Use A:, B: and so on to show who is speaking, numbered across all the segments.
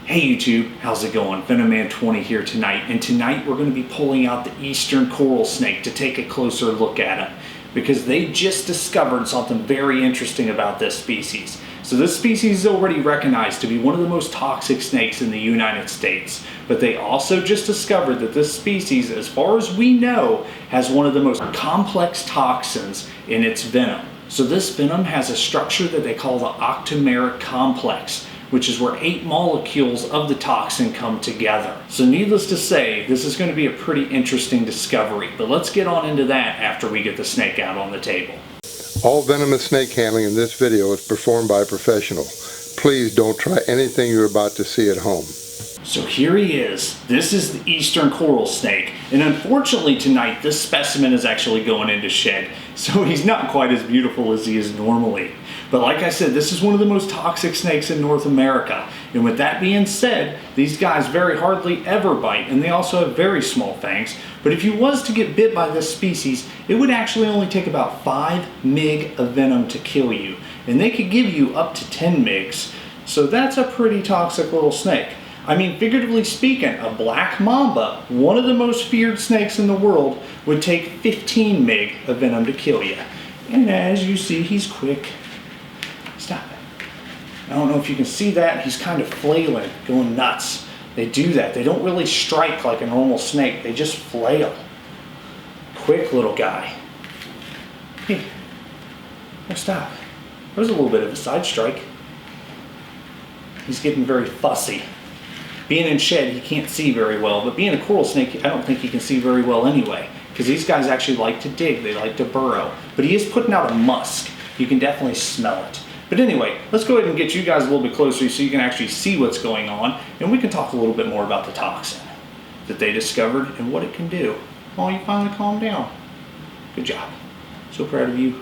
A: Hey YouTube, how's it going? Venom 20 here tonight, and tonight we're going to be pulling out the eastern coral snake to take a closer look at it, because they just discovered something very interesting about this species. So this species is already recognized to be one of the most toxic snakes in the United States, but they also just discovered that this species, as far as we know, has one of the most complex toxins in its venom. So this venom has a structure that they call the octameric complex, which is where 8 molecules of the toxin come together. So needless to say, this is going to be a pretty interesting discovery, but let's get on into that after we get the snake out on the table.
B: All venomous snake handling in this video is performed by a professional. Please don't try anything you're about to see at home.
A: So here he is. This is the eastern coral snake, and unfortunately tonight this specimen is actually going into shed, so he's not quite as beautiful as he is normally. But like I said, this is one of the most toxic snakes in North America, and with that being said, these guys very hardly ever bite, and they also have very small fangs. But if you was to get bit by this species, it would actually only take about 5 mg of venom to kill you, and they could give you up to 10 mgs, so that's a pretty toxic little snake. I mean, figuratively speaking, a black mamba, one of the most feared snakes in the world, would take 15 mg of venom to kill you. And as you see, he's quick. Stop it. I don't know if you can see that. He's kind of flailing, going nuts. They do that. They don't really strike like a normal snake. They just flail. Quick little guy. Hey, no, stop. There's a little bit of a side strike. He's getting very fussy. Being in shed, he can't see very well, but being a coral snake, I don't think he can see very well anyway, because these guys actually like to dig, they like to burrow. But he is putting out a musk. You can definitely smell it. But anyway, let's go ahead and get you guys a little bit closer so you can actually see what's going on, and we can talk a little bit more about the toxin that they discovered and what it can do. Oh, you finally calmed down. Good job. So proud of you.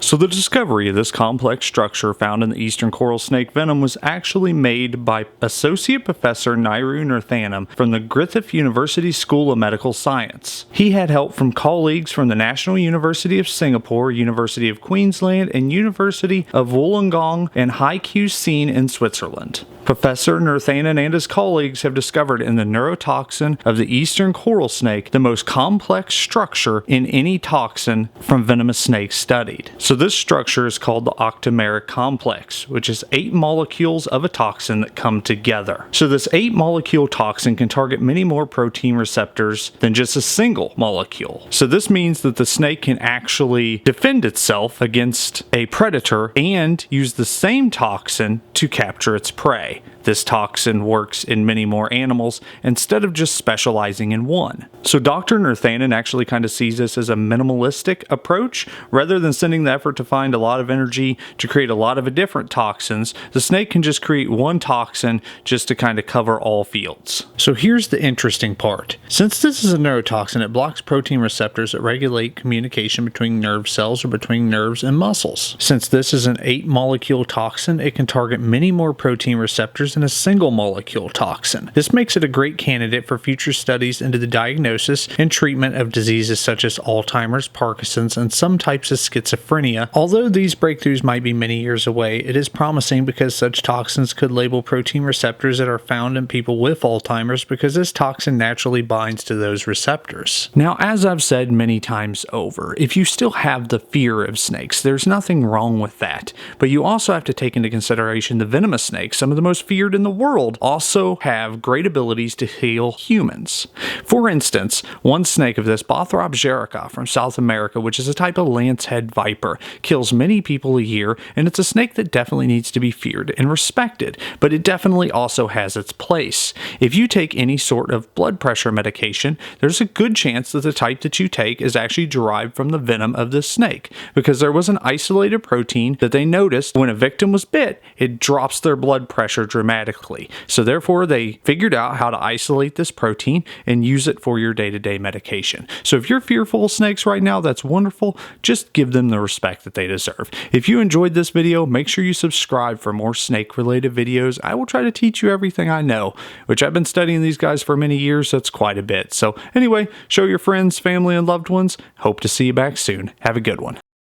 C: So the discovery of this complex structure found in the eastern coral snake venom was actually made by Associate Professor Nairu Nurthanam from the Griffith University School of Medical Science. He had help from colleagues from the National University of Singapore, University of Queensland, and University of Wollongong and Haikou in Switzerland. Professor Nurthanam and his colleagues have discovered in the neurotoxin of the eastern coral snake the most complex structure in any toxin from venomous snakes studied. So this structure is called the octameric complex, which is 8 molecules of a toxin that come together. So this 8 molecule toxin can target many more protein receptors than just a single molecule. So this means that the snake can actually defend itself against a predator and use the same toxin to capture its prey. This toxin works in many more animals instead of just specializing in one. So Dr. Nurthanam actually kind of sees this as a minimalistic approach. Rather than sending the effort to find a lot of energy to create a lot of different toxins, the snake can just create one toxin just to kind of cover all fields. So here's the interesting part. Since this is a neurotoxin, it blocks protein receptors that regulate communication between nerve cells or between nerves and muscles. Since this is an 8 molecule toxin, it can target many more protein receptors than a single molecule toxin. This makes it a great candidate for future studies into the diagnosis and treatment of diseases such as Alzheimer's, Parkinson's, and some types of schizophrenia. Although these breakthroughs might be many years away, it is promising because such toxins could label protein receptors that are found in people with Alzheimer's, because this toxin naturally binds to those receptors. Now, as I've said many times over, if you still have the fear of snakes, there's nothing wrong with that, but you also have to take into consideration the venomous snakes, some of the most feared in the world, also have great abilities to heal humans. For instance, one snake of this, Bothrops jerica from South America, which is a type of lancehead viper, kills many people a year, and it's a snake that definitely needs to be feared and respected, but it definitely also has its place. If you take any sort of blood pressure medication, there's a good chance that the type that you take is actually derived from the venom of this snake, because there was an isolated protein that they noticed when a victim was bit, it drops their blood pressure dramatically. So therefore they figured out how to isolate this protein and use it for your day-to-day medication. So if you're fearful of snakes right now, that's wonderful. Just give them the respect that they deserve. If you enjoyed this video, make sure you subscribe for more snake-related videos. I will try to teach you everything I know, which I've been studying these guys for many years. That's quite a bit. So anyway, show your friends, family, and loved ones. Hope to see you back soon. Have a good one.